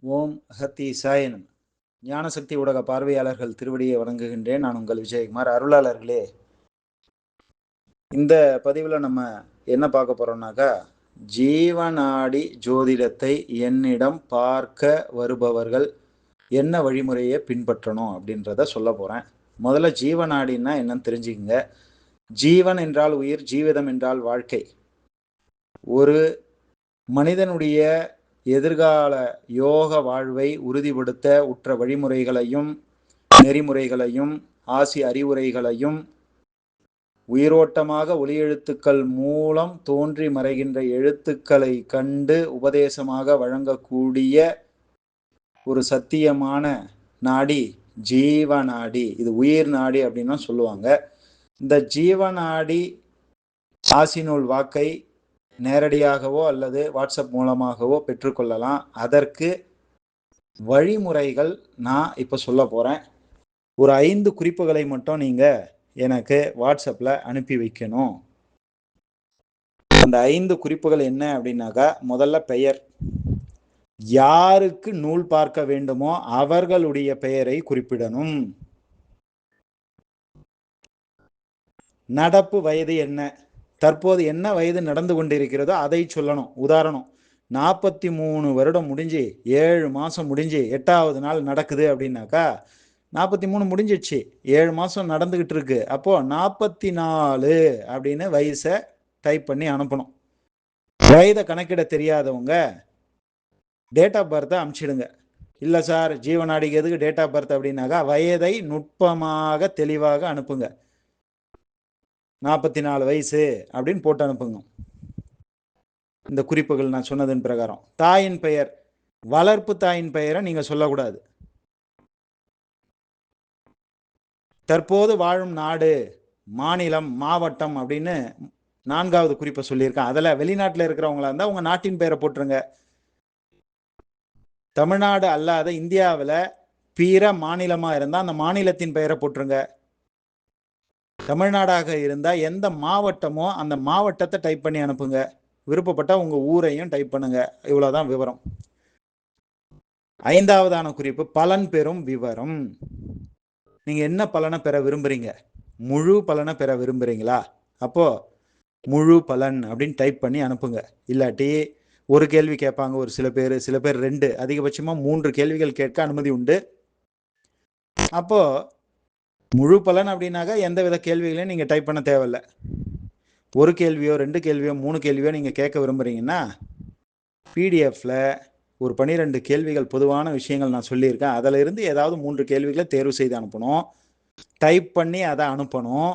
ஓம் ஹத்தி சாயனம். ஞானசக்தி ஊடக பார்வையாளர்கள் திருவடியை வணங்குகின்றேன். நான் உங்கள் விஜயகுமார். அருளாளர்களே, இந்த பதிவில் நம்ம என்ன பார்க்க போறோம்னாக்கா, ஜீவநாடி ஜோதிடத்தை என்னிடம் பார்க்க வருபவர்கள் என்ன வழிமுறையை பின்பற்றணும் அப்படின்றத சொல்ல போறேன். முதல்ல ஜீவநாடின்னா என்னன்னு தெரிஞ்சுக்கங்க. ஜீவன் என்றால் உயிர், ஜீவிதம் என்றால் வாழ்க்கை. ஒரு மனிதனுடைய எதிர்கால யோக வாழ்வை உறுதிப்படுத்த உற்ற வழிமுறைகளையும் நெறிமுறைகளையும் ஆசி அறிவுரைகளையும் உயிரோட்டமாக ஒளியெழுத்துக்கள் மூலம் தோன்றி மறைகின்ற எழுத்துக்களை கண்டு உபதேசமாக வழங்கக்கூடிய ஒரு சத்தியமான நாடி ஜீவநாடி. இது உயிர் நாடி அப்படின்னு சொல்லுவாங்க. இந்த ஜீவநாடி ஆசிநூல் வாக்கை நேரடியாகவோ அல்லது வாட்ஸ்அப் மூலமாகவோ பெற்றுக்கொள்ளலாம். அதற்கு வழிமுறைகள் நான் இப்போ சொல்ல போகிறேன். ஒரு 5 குறிப்புகளை மட்டும் நீங்கள் எனக்கு வாட்ஸ்அப்பில் அனுப்பி வைக்கணும். அந்த 5 குறிப்புகள் என்ன அப்படின்னாக்கா, முதல்ல பெயர். யாருக்கு நூல் பார்க்க வேண்டுமோ அவர்களுடைய பெயரை குறிப்பிடணும். நடப்பு வயது என்ன, தற்போது என்ன வயது நடந்து கொண்டிருக்கிறதோ அதை சொல்லணும். உதாரணம், 43 வருடம் முடிஞ்சு 7 மாதம் முடிஞ்சு 8வது நாள் நடக்குது அப்படின்னாக்கா, 43 முடிஞ்சிடுச்சு, 7 மாதம் நடந்துக்கிட்டு இருக்கு. அப்போது 44 அப்படின்னு வயசை டைப் பண்ணி அனுப்பணும். வயதை கணக்கிட தெரியாதவங்க டேட் ஆஃப் பர்த்தை அனுப்பிச்சிடுங்க. இல்லை சார், ஜீவநாடிக்கு எதுக்கு டேட் ஆஃப் பர்த் அப்படின்னாக்கா, வயதை நுட்பமாக தெளிவாக அனுப்புங்க. 44 வயசு அப்படின்னு போட்டு அனுப்புங்க. இந்த குறிப்புகள் நான் சொன்னதன் பிரகாரம். தாயின் பெயர், வளர்ப்பு தாயின் பெயரை நீங்க சொல்லக்கூடாது. தற்போது வாழும் நாடு, மாநிலம், மாவட்டம் அப்படின்னு 4வது குறிப்பை சொல்லியிருக்கேன். அதில் வெளிநாட்டில் இருக்கிறவங்களா இருந்தால் உங்க நாட்டின் பெயரை போட்டுருங்க. தமிழ்நாடு அல்லாத இந்தியாவில் பிற மாநிலமாக இருந்தால் அந்த மாநிலத்தின் பெயரை போட்டுருங்க. தமிழ்நாடாக இருந்தால் எந்த மாவட்டமோ அந்த மாவட்டத்தை டைப் பண்ணி அனுப்புங்க. விருப்பப்பட்ட உங்க ஊரையும் டைப் பண்ணுங்க. இவ்வளவுதான் விவரம். 5வதான குறிப்பு, பலன் பெறும் விவரம். நீங்க என்ன பலனை பெற விரும்புறீங்க? முழு பலனை பெற விரும்புறீங்களா? அப்போ முழு பலன் அப்படின்னு டைப் பண்ணி அனுப்புங்க. இல்லாட்டி ஒரு கேள்வி கேட்பாங்க ஒரு சில பேர் 2, அதிகபட்சமா 3 கேள்விகள் கேட்க அனுமதி உண்டு. அப்போ முழு பலன் அப்படின்னாக்கா எந்த வித கேள்விகளையும் நீங்க டைப் பண்ண தேவையில்லை. ஒரு கேள்வியோ 2 கேள்வியோ 3 கேள்வியோ நீங்க கேட்க விரும்புறீங்கன்னா, பிடிஎஃப்ல ஒரு 12 கேள்விகள் பொதுவான விஷயங்கள் நான் சொல்லியிருக்கேன். அதில் இருந்து ஏதாவது 3 கேள்விகளை தேர்வு செய்து அனுப்பணும். டைப் பண்ணி அதை அனுப்பணும்.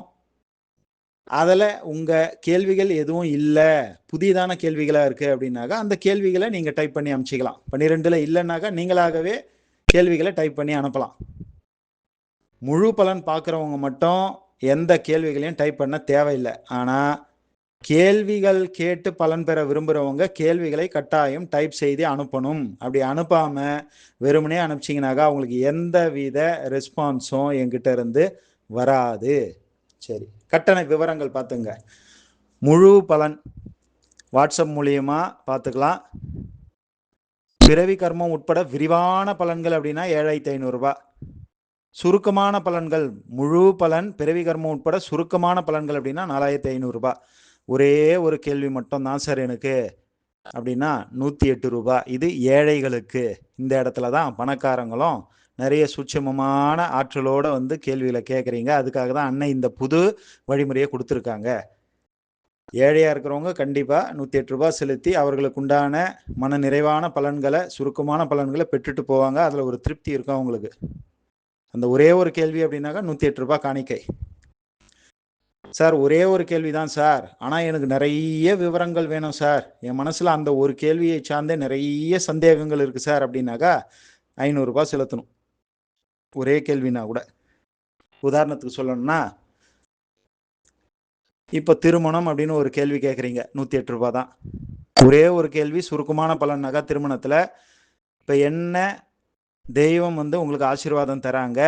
அதில் உங்கள் கேள்விகள் எதுவும் இல்லை, புதிதான கேள்விகளாக இருக்குது அப்படின்னாக்கா அந்த கேள்விகளை நீங்கள் டைப் பண்ணி அனுப்பிச்சிக்கலாம். 12ல் இல்லைன்னாக்கா நீங்களாகவே கேள்விகளை டைப் பண்ணி அனுப்பலாம். முழு பலன் பார்க்குறவங்க மட்டும் எந்த கேள்விகளையும் டைப் பண்ண தேவையில்லை. ஆனால் கேள்விகள் கேட்டு பலன் பெற விரும்புகிறவங்க கேள்விகளை கட்டாயம் டைப் செய்து அனுப்பணும். அப்படி அனுப்பாமல் வெறுமனே அனுப்பிச்சிங்கனாக்கா அவங்களுக்கு எந்த வித ரெஸ்பான்ஸும் என்கிட்ட இருந்து வராது. சரி, கட்டண விவரங்கள் பார்த்துங்க. முழு பலன் வாட்ஸ்அப் மூலியமா பார்த்துக்கலாம். பிறவி கர்மம் உட்பட விரிவான பலன்கள் அப்படின்னா 7500 ரூபாய். சுருக்கமான பலன்கள், முழு பலன் பிறவி கர்மம் உட்பட சுருக்கமான பலன்கள் அப்படின்னா 4500 ரூபாய். ஒரே ஒரு கேள்வி மட்டும் தான் சார் எனக்கு அப்படின்னா 108 ரூபாய். இது ஏழைகளுக்கு. இந்த இடத்துல தான் பணக்காரங்களும் நிறைய சூட்சமமான ஆற்றலோட வந்து கேள்விகளை கேட்குறீங்க. அதுக்காக தான் அன்னை இந்த புது வழிமுறையை கொடுத்துருக்காங்க. ஏழையா இருக்கிறவங்க கண்டிப்பா 108 ரூபாய் செலுத்தி அவர்களுக்கு உண்டான மன நிறைவான பலன்களை, சுருக்கமான பலன்களை பெற்றுட்டு போவாங்க. அதுல ஒரு திருப்தி இருக்கும் அவங்களுக்கு. அந்த ஒரே ஒரு கேள்வி அப்படின்னாக்கா 108 ரூபாய் காணிக்கை. சார், ஒரே ஒரு கேள்வி தான் சார், ஆனால் எனக்கு நிறைய விவரங்கள் வேணும் சார், என் மனசில் அந்த ஒரு கேள்வியை சார்ந்தே நிறைய சந்தேகங்கள் இருக்குது சார் அப்படின்னாக்கா 500 ரூபாய் செலுத்தணும். ஒரே கேள்வினா கூட. உதாரணத்துக்கு சொல்லணும்னா, இப்போ திருமணம் அப்படின்னு ஒரு கேள்வி கேட்குறீங்க, 108 ரூபாய் தான். ஒரே ஒரு கேள்வி, சுருக்கமான பலன்னாக்கா திருமணத்தில் இப்போ என்ன தெய்வம் வந்து உங்களுக்கு ஆசீர்வாதம் தராங்க,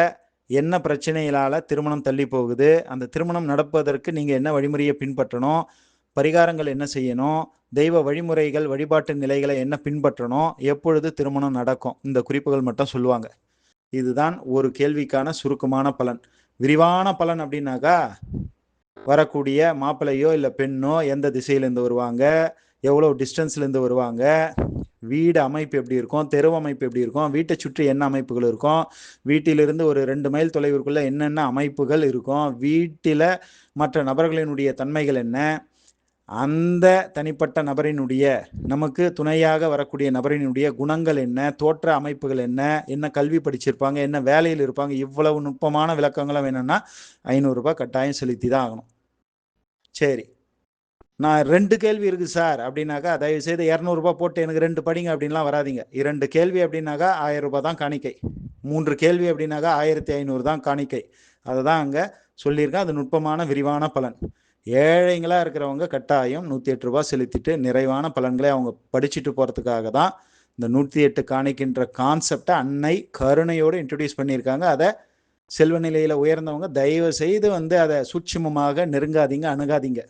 என்ன பிரச்சனைகளால் திருமணம் தள்ளி போகுது, அந்த திருமணம் நடப்பதற்கு நீங்கள் என்ன வழிமுறையை பின்பற்றணும், பரிகாரங்கள் என்ன செய்யணும், தெய்வ வழிமுறைகள் வழிபாட்டு நிலைகளை என்ன பின்பற்றணும், எப்பொழுது திருமணம் நடக்கும், இந்த குறிப்புகள் மட்டும் சொல்லுவாங்க. இதுதான் ஒரு கேள்விக்கான சுருக்கமான பலன். விரிவான பலன் அப்படின்னாக்கா வரக்கூடிய மாப்பிள்ளையோ இல்லை பெண்ணோ எந்த திசையிலேருந்து வருவாங்க, எவ்வளோ டிஸ்டன்ஸ்லேருந்து வருவாங்க, வீடு அமைப்பு எப்படி இருக்கும், தெரு அமைப்பு எப்படி இருக்கும், வீட்டை சுற்றி என்ன அமைப்புகள் இருக்கும், வீட்டிலிருந்து ஒரு 2 மைல் தொலைவிற்குள்ள என்னென்ன அமைப்புகள் இருக்கும், வீட்டில் மற்ற நபர்களினுடைய தன்மைகள் என்ன, அந்த தனிப்பட்ட நபரினுடைய நமக்கு துணையாக வரக்கூடிய நபரினுடைய குணங்கள் என்ன, தோற்ற அமைப்புகள் என்ன, என்ன கல்வி படிச்சிருப்பாங்க, என்ன வேலையில் இருப்பாங்க, இவ்வளவு நுட்பமான விளக்கங்களும் வேணும்னா 500 ரூபாய் கட்டாயம் செலுத்தி தான் ஆகணும். சரி, நான் 2 கேள்வி இருக்கு சார் அப்படின்னாக்கா தயவு செய்து 200 ரூபாய் போட்டு எனக்கு 2 படிங்க அப்படின்லாம் வராதிங்க. 2 கேள்வி அப்படின்னாக்கா 1000 ரூபாய் தான் காணிக்கை. 3 கேள்வி அப்படின்னாக்கா 1500 தான் காணிக்கை. அதை தான் அங்கே சொல்லியிருக்கேன். அது நுட்பமான விரிவான பலன். ஏழைங்களா இருக்கிறவங்க கட்டாயம் 108 ரூபாய் செலுத்திட்டு நிறைவான பலன்களை அவங்க படிச்சுட்டு போகிறதுக்காக தான் இந்த 108 காணிக்கின்ற கான்செப்டை அன்னை கருணையோடு இன்ட்ரடியூஸ் பண்ணியிருக்காங்க. அதை செல்வ நிலையில் உயர்ந்தவங்க தயவு செய்து அதை சூட்சுமமாக நெருங்காதீங்க, அணுகாதீங்க.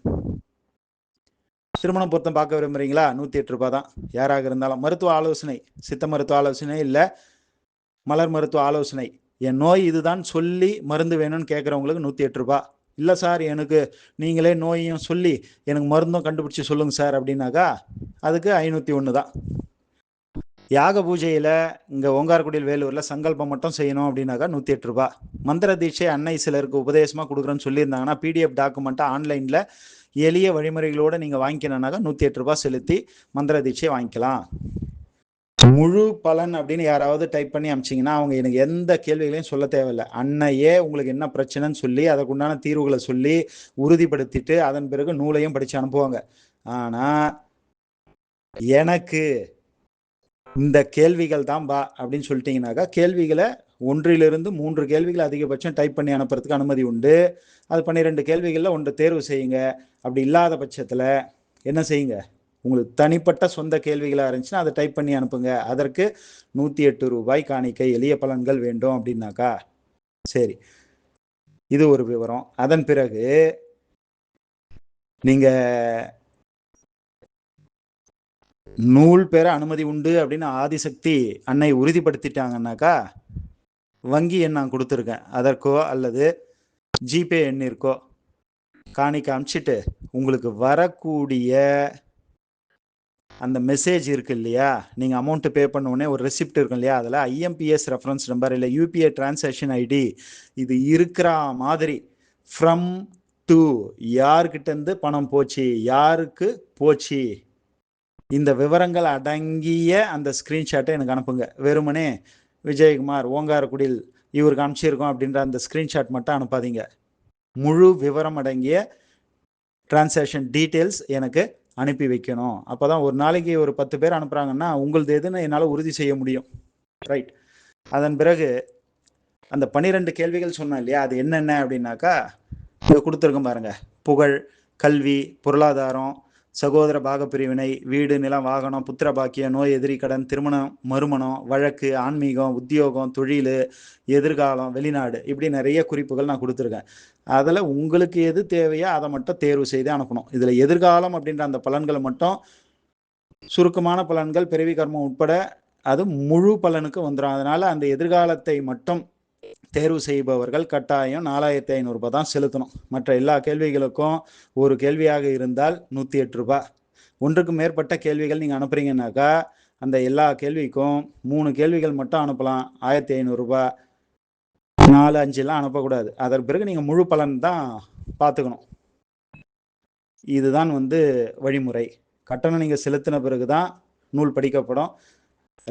திருமண பொருத்தம் பார்க்க விரும்புறீங்களா? 108 ரூபாய் தான். யாராக இருந்தாலும் மருத்துவ ஆலோசனை, சித்த மருத்துவ ஆலோசனை இல்லை மலர் மருத்துவ ஆலோசனை, என் நோய் இதுதான் சொல்லி மருந்து வேணும்னு கேட்குறவங்களுக்கு 108 ரூபாய். இல்லை சார் எனக்கு நீங்களே நோயையும் சொல்லி எனக்கு மருந்தும் கண்டுபிடிச்சி சொல்லுங்க சார் அப்படின்னாக்கா அதுக்கு 501 தான். யாக பூஜையில் இங்கே ஓங்காரக்குடியில் வேலூரில் சங்கல்பம் மட்டும் செய்யணும் அப்படின்னாக்கா 108 ரூபாய். மந்திர தீட்சை அன்னை சிலருக்கு உபதேசமாக கொடுக்குறேன்னு சொல்லியிருந்தாங்கன்னா பிடிஎஃப் டாக்குமெண்ட்டாக ஆன்லைனில் எளிய வழிமுறைகளோடு நீங்கள் வாங்கிக்கணுன்னாக்கா 108 ரூபாய் செலுத்தி மந்திர தீட்சை வாங்கிக்கலாம். முழு பலன் அப்படின்னு யாராவது டைப் பண்ணி அமிச்சிங்கன்னா அவங்க எனக்கு எந்த கேள்விகளையும் சொல்ல தேவையில்லை. அன்னையே உங்களுக்கு என்ன பிரச்சனைன்னு சொல்லி அதற்குண்டான தீர்வுகளை சொல்லி உறுதிப்படுத்திட்டு அதன் பிறகு நூலையும் படித்து அனுப்புவாங்க. ஆனால் எனக்கு இந்த கேள்விகள் தான் பா அப்படின்னு சொல்லிட்டீங்கன்னாக்கா கேள்விகளை 1 to 3 கேள்விகள் அதிகபட்சம் டைப் பண்ணி அனுப்புறதுக்கு அனுமதி உண்டு. அது 12 கேள்விகளில் 1 தேர்வு செய்யுங்க. அப்படி இல்லாத பட்சத்தில் என்ன செய்யுங்க, உங்களுக்கு தனிப்பட்ட சொந்த கேள்விகளாக இருந்துச்சுன்னா அதை டைப் பண்ணி அனுப்புங்க. அதற்கு 108 ரூபாய் காணிக்கை. எளிய பலன்கள் வேண்டும் அப்படின்னாக்கா சரி, இது ஒரு விவரம். அதன் பிறகு நீங்க நூல் பெற அனுமதி உண்டு அப்படின்னு ஆதிசக்தி அன்னை உறுதிப்படுத்திட்டாங்கன்னாக்கா வங்கி எண் நான் கொடுத்துருக்கேன், அதற்கோ அல்லது ஜிபே எண்ணிற்கோ காணிக்கை அனுப்பிச்சிட்டு உங்களுக்கு வரக்கூடிய அந்த மெசேஜ் இருக்கு இல்லையா, நீங்கள் அமௌண்ட்டு பே பண்ண உடனே ஒரு ரெசிப்ட் இருக்கும் இல்லையா, அதில் ஐஎம்பிஎஸ் ரெஃபரன்ஸ் நம்பர் இல்லை யூபிஐ டிரான்சாக்ஷன் ஐடி இது இருக்கிற மாதிரி ஃப்ரம் டு யார்கிட்டேருந்து பணம் போச்சு, யாருக்கு போச்சு, இந்த விவரங்கள் அடங்கிய அந்த ஸ்க்ரீன்ஷாட்டை எனக்கு அனுப்புங்க. வெறுமனே விஜயகுமார் ஓங்காரக்குடியில் இவருக்கு அனுப்பிச்சிருக்கோம் அப்படின்ற அந்த ஸ்க்ரீன்ஷாட் மட்டும் அனுப்பாதீங்க. முழு விவரம் அடங்கிய டிரான்சாக்ஷன் டீட்டெயில்ஸ் எனக்கு அனுப்பி வைக்கணும். அப்போ தான் ஒரு நாளைக்கு ஒரு 10 பேர் அனுப்புகிறாங்கன்னா உங்களது எதுன்னு என்னால் உறுதி செய்ய முடியும். ரைட். அதன் பிறகு அந்த 12 கேள்விகள் சொன்னேன் இல்லையா, அது என்னென்ன அப்படின்னாக்கா இதை கொடுத்துருக்கோம் பாருங்க. புகழ், கல்வி, பொருளாதாரம், சகோதர பாகப்பிரிவினை, வீடு, நிலம், வாகனம், புத்திர பாக்கியம், நோய், எதிரி, கடன், திருமணம், மறுமணம், வழக்கு, ஆன்மீகம், உத்தியோகம், தொழில், எதிர்காலம், வெளிநாடு, இப்படி நிறைய குறிப்புகள் நான் கொடுத்துருக்கேன். அதில் உங்களுக்கு எது தேவையோ அதை மட்டும் தேர்வு செய்து அனுப்பணும். இதில் எதிர்காலம் அப்படின்ற அந்த பலன்களை மட்டும் சுருக்கமான பலன்கள் பிறவி கர்மம் உட்பட அது முழு பலனுக்கு வந்துடும். அதனால் அந்த எதிர்காலத்தை மட்டும் தேர்வு செய்பவர்கள் கட்டாயம் 4500 ரூபாய் தான் செலுத்தணும். மற்ற எல்லா கேள்விகளுக்கும் ஒரு கேள்வியாக இருந்தால் 108 ரூபாய். ஒன்றுக்கு மேற்பட்ட கேள்விகள் நீங்கள் அனுப்புறீங்கன்னாக்கா அந்த எல்லா கேள்விக்கும் 3 கேள்விகள் மட்டும் அனுப்பலாம். 1500 ரூபாய். 4, 5 அனுப்பக்கூடாது. அதற்கு பிறகு நீங்கள் முழு பலன் தான் பார்த்துக்கணும். இதுதான் வழிமுறை. கட்டணம் நீங்கள் செலுத்தின பிறகு தான் நூல் படிக்கப்படும்.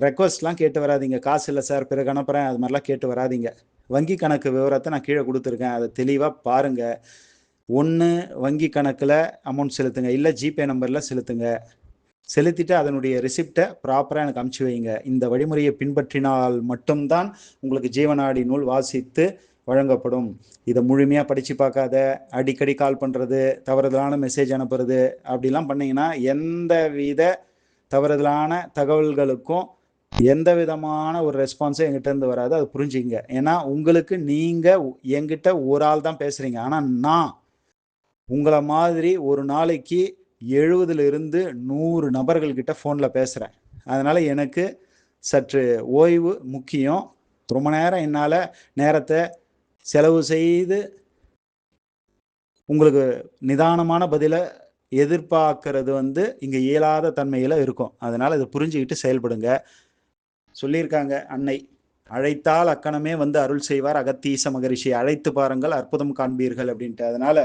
ரெக்வஸ்ட்லாம் கேட்டு வராதிங்க. காசு இல்லை சார் பிறகு அனுப்புகிறேன், அது மாதிரிலாம் கேட்டு வராதிங்க. வங்கி கணக்கு விவரத்தை நான் கீழே கொடுத்துருக்கேன், அதை தெளிவாக பாருங்கள். ஒன்று வங்கி கணக்கில் அமௌண்ட் செலுத்துங்க, இல்லை ஜிபே நம்பரில் செலுத்துங்க. செலுத்திட்டு அதனுடைய ரிசிப்டை ப்ராப்பராக எனக்கு அனுப்பிச்சி வைங்க. இந்த வழிமுறையை பின்பற்றினால் மட்டும்தான் உங்களுக்கு ஜீவநாடி நூல் வாசித்து வழங்கப்படும். இதை முழுமையாக படித்து பார்க்காத, அடிக்கடி கால் பண்ணுறது, தவறுதலான மெசேஜ் அனுப்புறது அப்படிலாம் பண்ணிங்கன்னா எந்த வித தவறுதலான தகவல்களுக்கும் எந்த விதமான ஒரு ரெஸ்பான்ஸும் எங்கிட்ட வராது. அது புரிஞ்சுங்க. ஏன்னா உங்களுக்கு நீங்கள் என்கிட்ட ஒரு ஆள் தான் பேசுகிறீங்க. ஆனால் நான் உங்களை மாதிரி ஒரு நாளைக்கு 70 100 நபர்கள்கிட்ட ஃபோனில் பேசுகிறேன். அதனால் எனக்கு சற்று ஓய்வு முக்கியம். ரொம்ப நேரம் என்னால் நேரத்தை செலவு செய்து உங்களுக்கு நிதானமான பதிலை எதிர்பார்க்கறது இங்கே இயலாத தன்மையில் இருக்கும். அதனால் இதை புரிஞ்சுக்கிட்டு செயல்படுங்க. சொல்லியிருக்காங்க அன்னை, அழைத்தால் அக்கணமே அருள் செய்வார் அகத்தீச மகரிஷி, அழைத்து பாருங்கள் அற்புதம் காண்பீர்கள் அப்படின்ட்டு. அதனால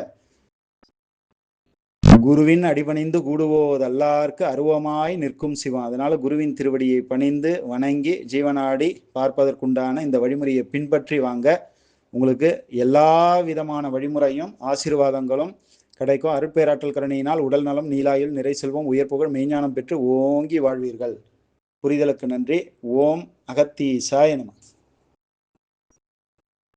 குருவின் அடிபணிந்து கூடுவோதல்லார்க்கு அருவமாய் நிற்கும் சிவம். அதனால குருவின் திருவடியை பணிந்து வணங்கி ஜீவனாடி பார்ப்பதற்குண்டான இந்த வழிமுறையை பின்பற்றி வாங்க. உங்களுக்கு எல்லா விதமான வழிமுறையும் ஆசீர்வாதங்களும் கிடைக்கும். அருட்பேராற்றல் கருணையினால் உடல் நலம், நீலாயுள், நிறை செல்வம், உயர் புகழ், மெய்ஞானம் பெற்று ஓங்கி வாழ்வீர்கள். புரிதலுக்கு நன்றி. ஓம் அகத்தீசாய நமः.